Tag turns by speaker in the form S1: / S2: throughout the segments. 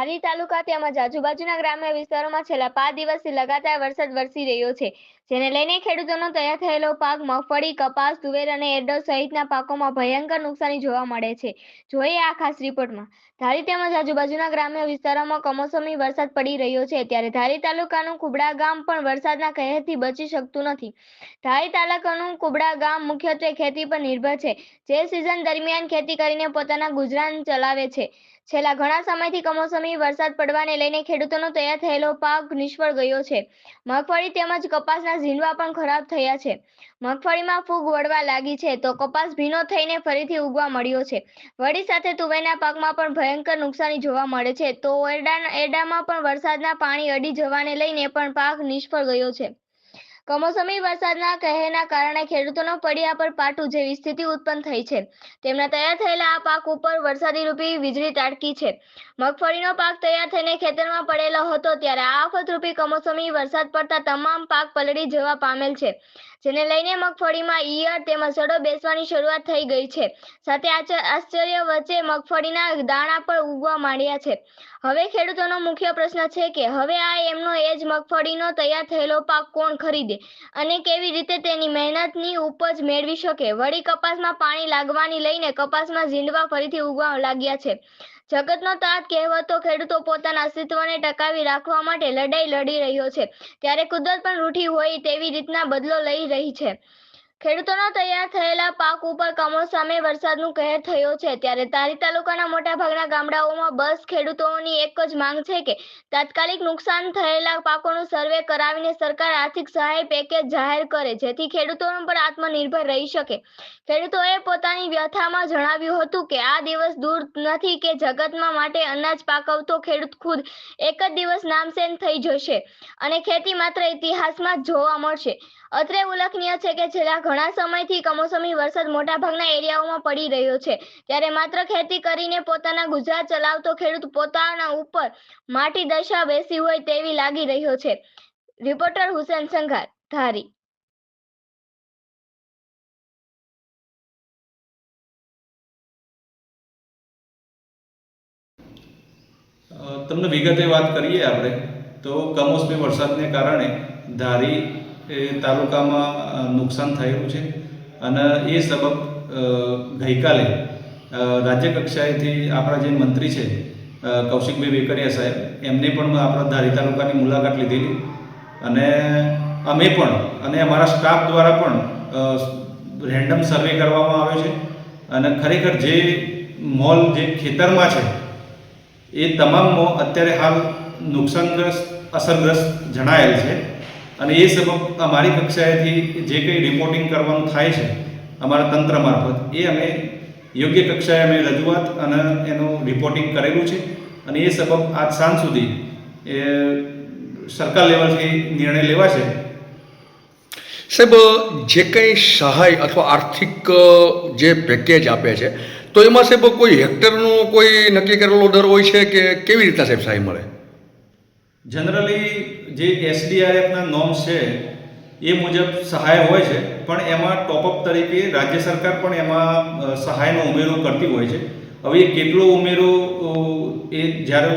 S1: ધારી તાલુકા તેમજ આજુબાજુના ગ્રામ્ય વિસ્તારોમાં છેલ્લા 5 દિવસથી લગાતાર વરસાદ વરસી રહ્યો છે, જેને લઈને ખેડૂતોનો તૈયાર થયેલો પાક મગફળી, કપાસ, તુવેર અને એરંડા સહિતના પાકોમાં ભયંકર નુકસાની જોવા મળે છે. જોઈએ આ ખાસ રિપોર્ટમાં. ધારી તેમજ આજુબાજુના ગ્રામ્ય વિસ્તારોમાં કમોસમી વરસાદ પડી રહ્યો છે, ત્યારે ધારી તાલુકાનું કુબડા ગામ પણ વરસાદના કહેરથી બચી શકતું નથી. ધારી તાલુકાનું કુબડા ગામ મુખ્યત્વે ખેતી પર નિર્ભર છે, જે સિઝન દરમિયાન ખેતી કરીને પોતાના ગુજરાન ચલાવે છે. છેલ્લા ઘણા સમયથી કમોસમી વરસાદ પડવાને લઈને ખેડૂતોનો તૈયાર થયેલો પાક નિષ્ફળ ગયો છે. મગફળી તેમજ કપાસના ઝીંડવા પણ ખરાબ થયા છે. મગફળીમાં ફૂગ વળવા લાગી છે, તો કપાસ ભીનો થઈને ફરીથી ઉગવા મળ્યો છે. વળી સાથે તુવેરના પાકમાં પણ ભયંકર નુકસાની જોવા મળે છે, તો એરંડામાં પણ વરસાદના પાણી અડી જવાને લઈને પણ પાક નિષ્ફળ ગયો છે. કમોસમી વરસાદના કહેરના કારણે ખેડૂતોનો પડ્યા પર પાટું જેવી સ્થિતિ ઉત્પન્ન થઈ છે. તેમના તૈયાર થયેલા આ પાક ઉપર વરસાદી રૂપી વીજળી ત્રાટકી છે. મગફળીનો પાક તૈયાર થઈને ખેતરમાં પડેલો હતો, ત્યારે આ આફતરૂપી કમોસમી વરસાદ પડતા તમામ પાક પલળી જવા પામેલ છે, જેને લઈને મગફળીમાં ઈયળ તેમજ સડો બેસવાની શરૂઆત થઈ ગઈ છે. સાથે આશ્ચર્ય વચ્ચે મગફળીના દાણા પણ ઉગવા માંડ્યા છે. હવે ખેડૂતોનો મુખ્ય પ્રશ્ન છે કે હવે આ એમનો એ જ મગફળીનો તૈયાર થયેલો પાક કોણ ખરીદે અને કેવી રીતે તેની મહેનતની ઉપજ મેળવી શકે. વળી કપાસમાં પાણી લાગવાની લઈને કપાસમાં ઝીંડવા ફરીથી ઉગવા લાગ્યા છે. જગતનો તાત કહેવાતો ખેડૂતો પોતાના અસ્તિત્વને ટકાવી રાખવા માટે લડાઈ લડી રહ્યો છે, ત્યારે કુદરત પણ રૂઠી હોય તેવી રીતના બદલો લઈ રહી છે. ખેડૂતોનો તૈયાર થયેલા પાક ઉપર કમોસમી વરસાદનું કહેર થયો છે, ત્યારે ધારી તાલુકાના મોટાભાગના ગામડાઓમાં બસ ખેડૂતોની એક જ માંગ છે કે તાત્કાલિક નુકસાન થયેલા પાકોનું સર્વે કરાવીને સરકાર આર્થિક સહાય પેકેજ જાહેર કરે, જેથી ખેડૂતો પર આત્મનિર્ભર રહી શકે. ખેડૂતોએ પોતાની વ્યથામાં જણાવ્યું હતું કે આ દિવસ દૂર નથી કે જગતમાં માટે અનાજ પાકવતો ખેડૂત ખુદ એક જ દિવસ નામશેષ થઈ જશે અને ખેતી માત્ર ઇતિહાસમાં જ જોવા મળશે. અત્રે ઉલ્લેખનીય છે કે છેલ્લા ઘણા સમયથી કમોસમી વરસાદ મોટાભાગના એરિયાઓમાં પડી રહ્યો છે, ત્યારે માત્ર ખેતી કરીને પોતાના ગુજરાન ચલાવતો ખેડૂત પોતાના ઉપર માટી દશા બેસી હોય તેવી લાગી રહ્યો છે. રિપોર્ટર હુસેન સંઘાર, ધારી.
S2: તમને વિગતે વાત કરીએ આપણે તો કમોસમી વરસાદને કારણે ધારી તાલુકામાં નુકસાન થયેલું છે અને એ સબબ ગઈકાલે રાજ્ય કક્ષાએથી આપણા જે મંત્રી છે કૌશિકભાઈ વેકરિયા સાહેબ, એમને પણ આપણા ધારી તાલુકાની મુલાકાત લીધેલી અને અમે પણ અને અમારા સ્ટાફ દ્વારા પણ રેન્ડમ સર્વે કરવામાં આવ્યો છે અને ખરેખર જે મોલ જે ખેતરમાં છે એ તમામમાં અત્યારે હાલ નુકસાનગ્રસ્ત અસરગ્રસ્ત જણાયેલ છે અને એ સબબ અમારી કક્ષાએથી જે કંઈ રિપોર્ટિંગ કરવાનું થાય છે અમારા તંત્ર મારફત એ અમે યોગ્ય કક્ષાએ અમે રજૂઆત અને એનું રિપોર્ટિંગ કરેલું છે અને એ સબબ આજ સાંજ સુધી એ સરકાર લેવલથી નિર્ણય લેવાશે.
S3: સાહેબ, જે કંઈ સહાય અથવા આર્થિક જે પેકેજ આપે છે તો એમાં સાહેબ કોઈ હેક્ટરનો કોઈ નક્કી કરેલો દર હોય છે કે કેવી રીતના સાહેબ સહાય મળે?
S2: જનરલી જે SDRFના નોર્મ્સ છે એ મુજબ સહાય હોય છે, પણ એમાં ટોપઅપ તરીકે રાજ્ય સરકાર પણ એમાં સહાયનો ઉમેરો કરતી હોય છે. હવે એ કેટલો ઉમેરો એ જ્યારે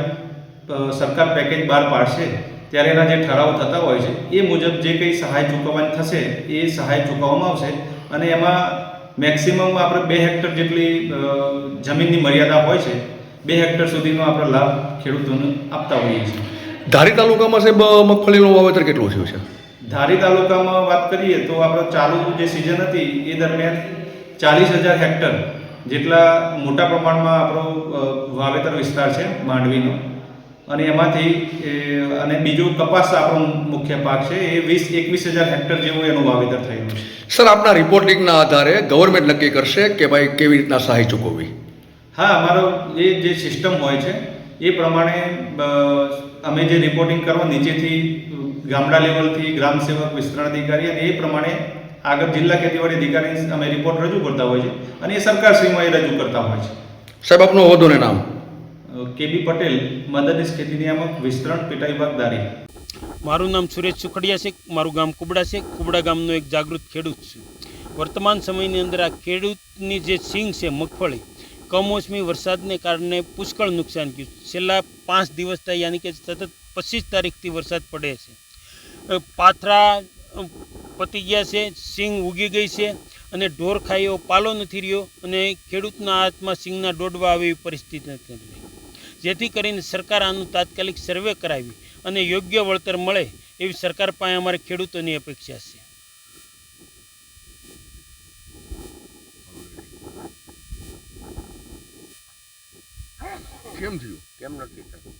S2: સરકાર પેકેજ બહાર પાડશે ત્યારે એના જે ઠરાવ થતા હોય છે એ મુજબ જે કંઈ સહાય ચૂકવવાની થશે એ સહાય ચૂકવવામાં આવશે અને એમાં મેક્સિમમ આપણે 2 હેક્ટર જેટલી જમીનની મર્યાદા હોય છે. 2 હેક્ટર સુધીનો આપણે લાભ ખેડૂતોને આપતા હોઈએ છીએ.
S3: ધારી તાલુકામાં સાહેબ મગફળીનું વાવેતર કેટલું થયું છે?
S2: ધારી તાલુકામાં વાત કરીએ તો આપણે ચાલુ જે સિઝન હતી એ દરમિયાન 40,000 હેક્ટર જેટલા મોટા પ્રમાણમાં આપણો વાવેતર વિસ્તાર છે માંડવીનો અને એમાંથી અને બીજું કપાસ આપણો મુખ્ય પાક છે એ 21,000 હેક્ટર જેવું એનું વાવેતર થયું છે.
S3: સર, આપના રિપોર્ટિંગના આધારે ગવર્મેન્ટ નક્કી કરશે કે ભાઈ કેવી રીતના સહાય ચૂકવવી?
S2: હા, અમારો એ જે સિસ્ટમ હોય છે એ પ્રમાણે અમે જે રિપોર્ટિંગ કરવા નીચેથી ગામડા લેવલથી ગ્રામ સેવક, વિસ્તરણ અધિકારી અને એ પ્રમાણે આગળ જિલ્લા ખેતીવાડી અધિકારી અમે રિપોર્ટ રજૂ કરતા હોય છે અને એ સરકારશ્રીમાં એ રજૂ કરતા હોય છે.
S3: સાહેબ, આપનો હોદ્દો ને નામ?
S2: KB પટેલ, મદદનીશ ખેતી નિયામક, વિસ્તરણ, પેટા વિભાગ, ધારી.
S4: મારું નામ સુરેશ સુખડિયા છે. મારું ગામ કુબડા છે. કુબડા ગામનો એક જાગૃત ખેડૂત છું. વર્તમાન સમયની અંદર આ ખેડૂતની જે સિંગ છે મગફળી, કમોસમી વરસાદને કારણે પુષ્કળ નુકસાન થયું. છેલ્લા 5 દિવસથી યાની કે સતત 25 તારીખથી વરસાદ પડે છે. પાથરા પતી ગયા છે, સિંગ ઉગી ગઈ છે અને ઢોર ખાય એવો પાલો નથી રહ્યો અને ખેડૂતના હાથમાં સિંગના ડોડવા આવે એવી પરિસ્થિતિ નથી રહી. જેથી કરીને સરકાર આનું તાત્કાલિક સર્વે કરાવી અને યોગ્ય વળતર મળે એવી સરકાર પાસે અમારે ખેડૂતોની અપેક્ષા છે.
S3: કેમ થયું, કેમ નક્કી થયું?